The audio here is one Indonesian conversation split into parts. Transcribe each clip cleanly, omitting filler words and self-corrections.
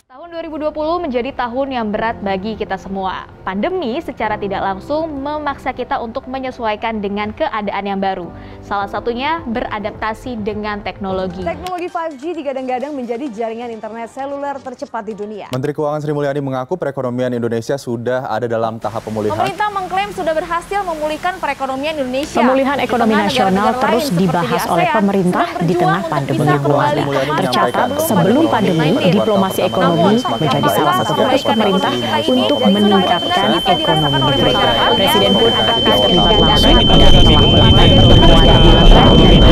Tahun 2020 menjadi tahun yang berat bagi kita semua. Pandemi secara tidak langsung memaksa kita untuk menyesuaikan dengan keadaan yang baru. Salah satunya beradaptasi dengan teknologi. Teknologi 5G digadang-gadang menjadi jaringan internet seluler tercepat di dunia. Menteri Keuangan Sri Mulyani mengaku perekonomian Indonesia sudah ada dalam tahap pemulihan. Pemerintah mengklaim sudah berhasil memulihkan perekonomian Indonesia. Pemulihan ekonomi nasional terus dibahas oleh pemerintah di tengah pandemi yang melanda. Tercatat sebelum pandemi, diplomasi ekonomi menjadi salah satu fokus pemerintah untuk meningkatkan ekonomi negeri. Presiden pun aktif terlibat langsung dan telah melakukan pertemuan bilateral dengan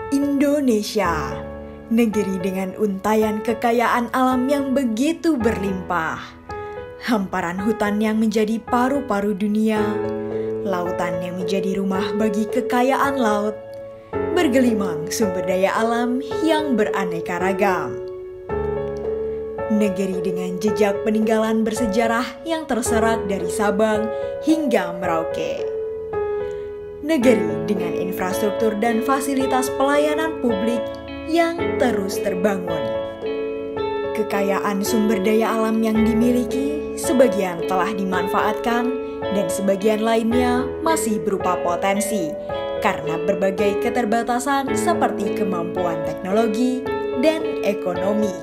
Indonesia, negeri dengan untayan kekayaan alam yang begitu berlimpah, hamparan hutan yang menjadi paru-paru dunia, lautan yang menjadi rumah bagi kekayaan laut, bergelimang sumber daya alam yang beraneka ragam. Negeri dengan jejak peninggalan bersejarah yang terserat dari Sabang hingga Merauke. Negeri dengan infrastruktur dan fasilitas pelayanan publik yang terus terbangun. Kekayaan sumber daya alam yang dimiliki sebagian telah dimanfaatkan dan sebagian lainnya masih berupa potensi karena berbagai keterbatasan seperti kemampuan teknologi dan ekonomi.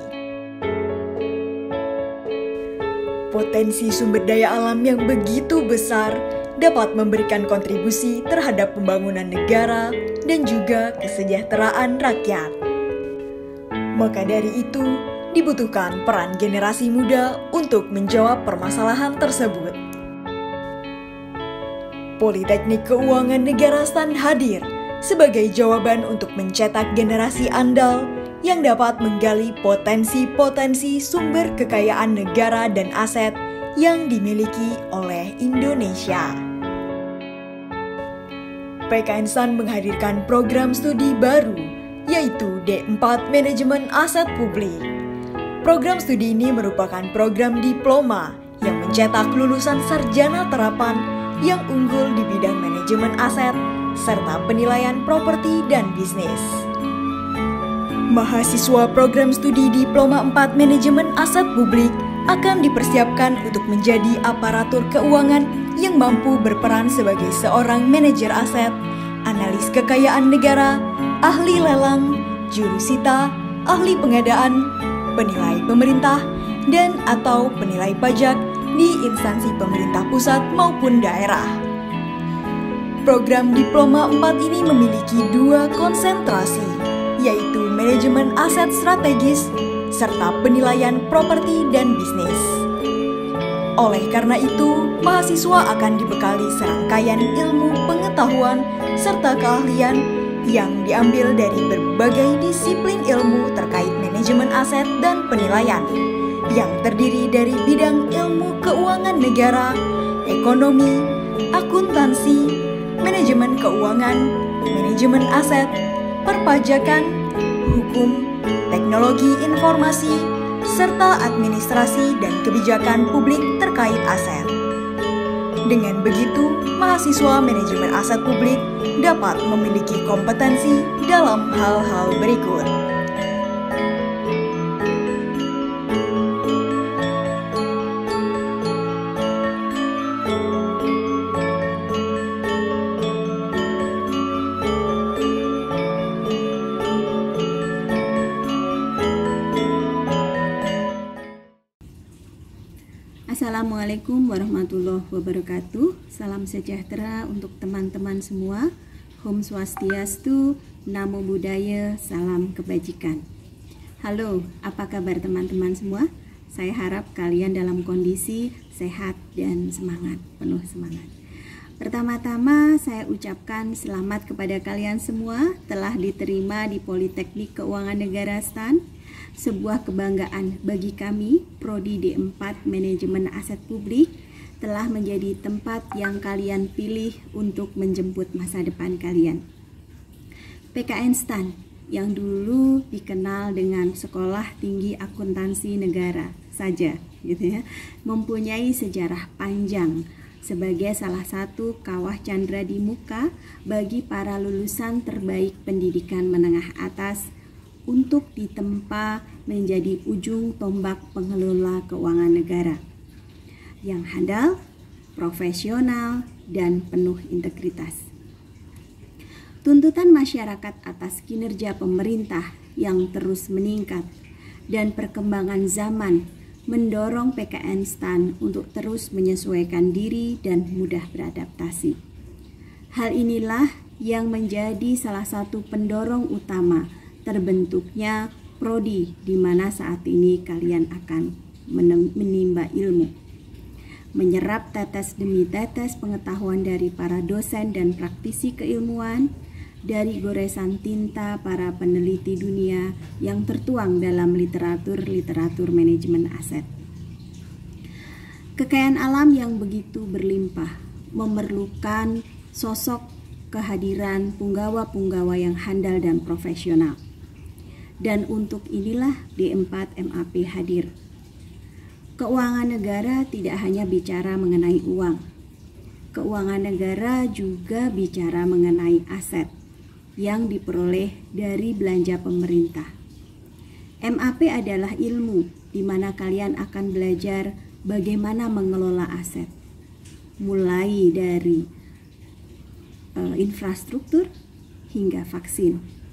Potensi sumber daya alam yang begitu besar dapat memberikan kontribusi terhadap pembangunan negara dan juga kesejahteraan rakyat. Maka dari itu, dibutuhkan peran generasi muda untuk menjawab permasalahan tersebut. Politeknik Keuangan Negara STAN hadir sebagai jawaban untuk mencetak generasi andal yang dapat menggali potensi-potensi sumber kekayaan negara dan aset yang dimiliki oleh Indonesia. PKN STAN menghadirkan program studi baru, yaitu D4 Manajemen Aset Publik. Program studi ini merupakan program diploma yang mencetak lulusan sarjana terapan yang unggul di bidang manajemen aset, serta penilaian properti dan bisnis. Mahasiswa program studi Diploma 4 Manajemen Aset Publik akan dipersiapkan untuk menjadi aparatur keuangan yang mampu berperan sebagai seorang manajer aset, analis kekayaan negara, ahli lelang, jurusita, ahli pengadaan, penilai pemerintah, dan atau penilai pajak di instansi pemerintah pusat maupun daerah. Program Diploma 4 ini memiliki dua konsentrasi, yaitu manajemen aset strategis serta penilaian properti dan bisnis. Oleh karena itu, mahasiswa akan dibekali serangkaian ilmu pengetahuan serta keahlian yang diambil dari berbagai disiplin ilmu terkait manajemen aset dan penilaian, yang terdiri dari bidang ilmu keuangan negara, ekonomi, akuntansi, manajemen keuangan, manajemen aset, perpajakan, hukum, teknologi informasi, serta administrasi dan kebijakan publik terkait aset. Dengan begitu, mahasiswa manajemen aset publik dapat memiliki kompetensi dalam hal-hal berikut. Assalamualaikum warahmatullahi wabarakatuh. Salam sejahtera untuk teman-teman semua. Om Swastiastu, Namo Buddhaya, salam kebajikan. Halo, apa kabar teman-teman semua? Saya harap kalian dalam kondisi sehat dan semangat, penuh semangat. Pertama-tama saya ucapkan selamat kepada kalian semua telah diterima di Politeknik Keuangan Negara STAN. Sebuah kebanggaan bagi kami, Prodi D4 Manajemen Aset Publik telah menjadi tempat yang kalian pilih untuk menjemput masa depan kalian. PKN STAN yang dulu dikenal dengan Sekolah Tinggi Akuntansi Negara saja, gitu ya, mempunyai sejarah panjang sebagai salah satu kawah candra di muka bagi para lulusan terbaik pendidikan menengah atas untuk ditempa menjadi ujung tombak pengelola keuangan negara yang handal, profesional, dan penuh integritas. Tuntutan masyarakat atas kinerja pemerintah yang terus meningkat dan perkembangan zaman mendorong PKN STAN untuk terus menyesuaikan diri dan mudah beradaptasi. Hal inilah yang menjadi salah satu pendorong utama terbentuknya prodi di mana saat ini kalian akan menimba ilmu, menyerap tetes demi tetes pengetahuan dari para dosen dan praktisi keilmuan, dari goresan tinta para peneliti dunia yang tertuang dalam literatur manajemen aset. Kekayaan alam yang begitu berlimpah memerlukan sosok kehadiran punggawa-punggawa yang handal dan profesional. Dan untuk inilah D4 MAP hadir. Keuangan negara tidak hanya bicara mengenai uang. Keuangan negara juga bicara mengenai aset yang diperoleh dari belanja pemerintah. MAP adalah ilmu di mana kalian akan belajar bagaimana mengelola aset. Mulai dari infrastruktur hingga vaksin.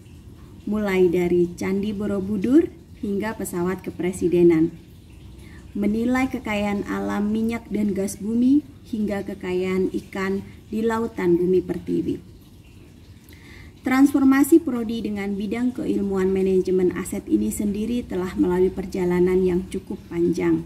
Mulai dari Candi Borobudur hingga pesawat kepresidenan, menilai kekayaan alam minyak dan gas bumi hingga kekayaan ikan di lautan bumi pertiwi. Transformasi prodi dengan bidang keilmuan manajemen aset ini sendiri telah melalui perjalanan yang cukup panjang.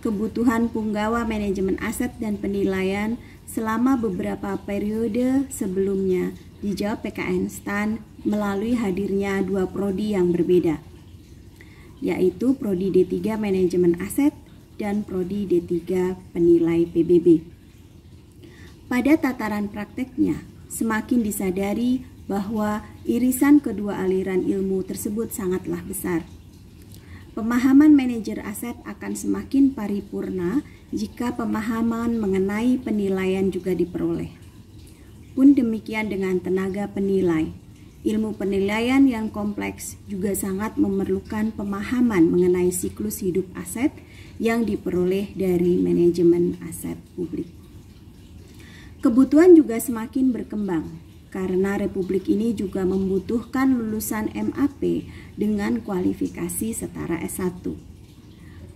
Kebutuhan punggawa manajemen aset dan penilaian selama beberapa periode sebelumnya dijawab PKN STAN melalui hadirnya dua prodi yang berbeda, yaitu Prodi D3 Manajemen Aset dan Prodi D3 Penilai PBB. Pada tataran prakteknya, semakin disadari bahwa irisan kedua aliran ilmu tersebut sangatlah besar. Pemahaman manajer aset akan semakin paripurna jika pemahaman mengenai penilaian juga diperoleh. Pun demikian dengan tenaga penilai. Ilmu penilaian yang kompleks juga sangat memerlukan pemahaman mengenai siklus hidup aset yang diperoleh dari manajemen aset publik. Kebutuhan juga semakin berkembang karena Republik ini juga membutuhkan lulusan MAP dengan kualifikasi setara S1.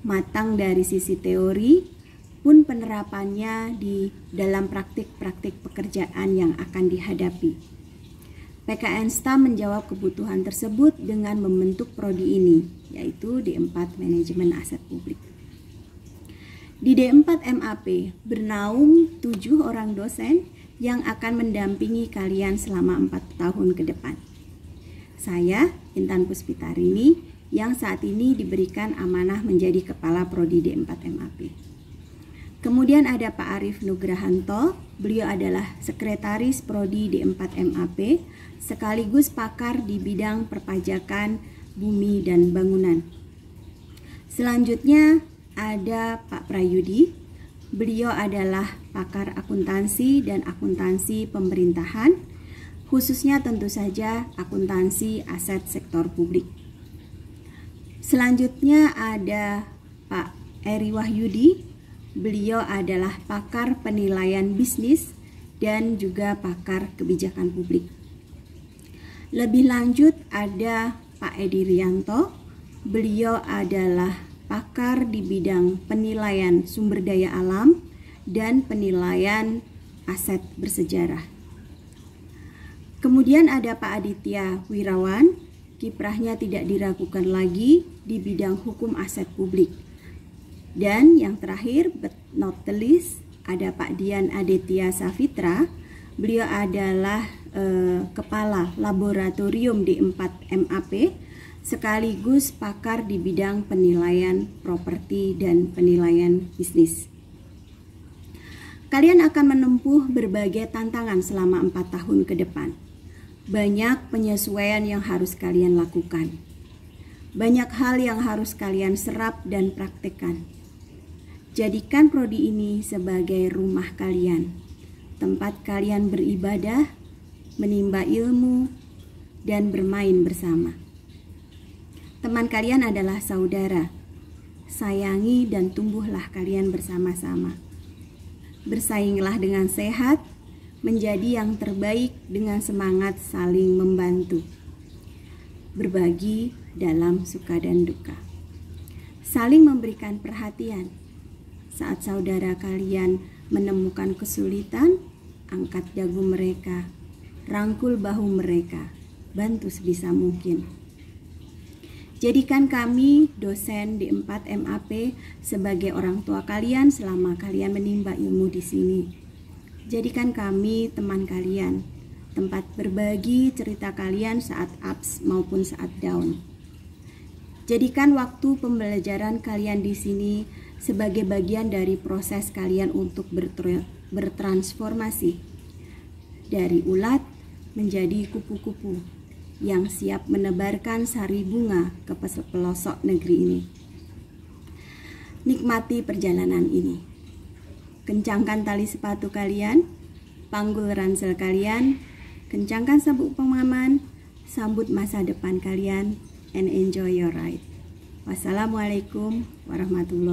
Matang dari sisi teori, pun penerapannya di dalam praktik-praktik pekerjaan yang akan dihadapi. PKN STAN menjawab kebutuhan tersebut dengan membentuk prodi ini, yaitu D4 Manajemen Aset Publik. Di D4 MAP bernaung 7 orang dosen yang akan mendampingi kalian selama 4 tahun ke depan. Saya, Intan Puspitarini, yang saat ini diberikan amanah menjadi Kepala Prodi D4 MAP. Kemudian Kemudian ada Pak Arief Nugrahanto, beliau adalah Sekretaris Prodi D4 MAP, sekaligus pakar di bidang perpajakan, bumi, dan bangunan. Selanjutnya ada Pak Prayudi, beliau adalah pakar akuntansi dan akuntansi pemerintahan, khususnya tentu saja akuntansi aset sektor publik. Selanjutnya ada Pak Eri Wahyudi, beliau adalah pakar penilaian bisnis dan juga pakar kebijakan publik. Lebih lanjut ada Pak Edi Rianto, beliau adalah pakar di bidang penilaian sumber daya alam dan penilaian aset bersejarah. Kemudian ada Pak Aditya Wirawan, kiprahnya tidak diragukan lagi di bidang hukum aset publik. Dan yang terakhir, but not the least, ada Pak Dian Aditya Safitra. Beliau adalah Kepala Laboratorium D4 MAP, sekaligus pakar di bidang penilaian properti dan penilaian bisnis. Kalian akan menempuh berbagai tantangan selama 4 tahun ke depan. Banyak penyesuaian yang harus kalian lakukan. Banyak hal yang harus kalian serap dan praktekkan. Jadikan prodi ini sebagai rumah kalian, tempat kalian beribadah, menimba ilmu, dan bermain bersama. Teman kalian adalah saudara. Sayangi dan tumbuhlah kalian bersama-sama. Bersainglah dengan sehat, menjadi yang terbaik dengan semangat saling membantu. Berbagi dalam suka dan duka. Saling memberikan perhatian. Saat saudara kalian menemukan kesulitan, angkat dagu mereka, rangkul bahu mereka, bantu sebisa mungkin. Jadikan kami, dosen D4 MAP, sebagai orang tua kalian selama kalian menimba ilmu di sini. Jadikan kami teman kalian, tempat berbagi cerita kalian saat ups maupun saat down. Jadikan waktu pembelajaran kalian di sini sebagai bagian dari proses kalian untuk bertransformasi dari ulat menjadi kupu-kupu yang siap menebarkan sari bunga ke pelosok negeri ini. Nikmati perjalanan ini. Kencangkan tali sepatu kalian, panggul ransel kalian, kencangkan sabuk pengaman, sambut masa depan kalian, and enjoy your ride. Wassalamualaikum warahmatullahi wabarakatuh.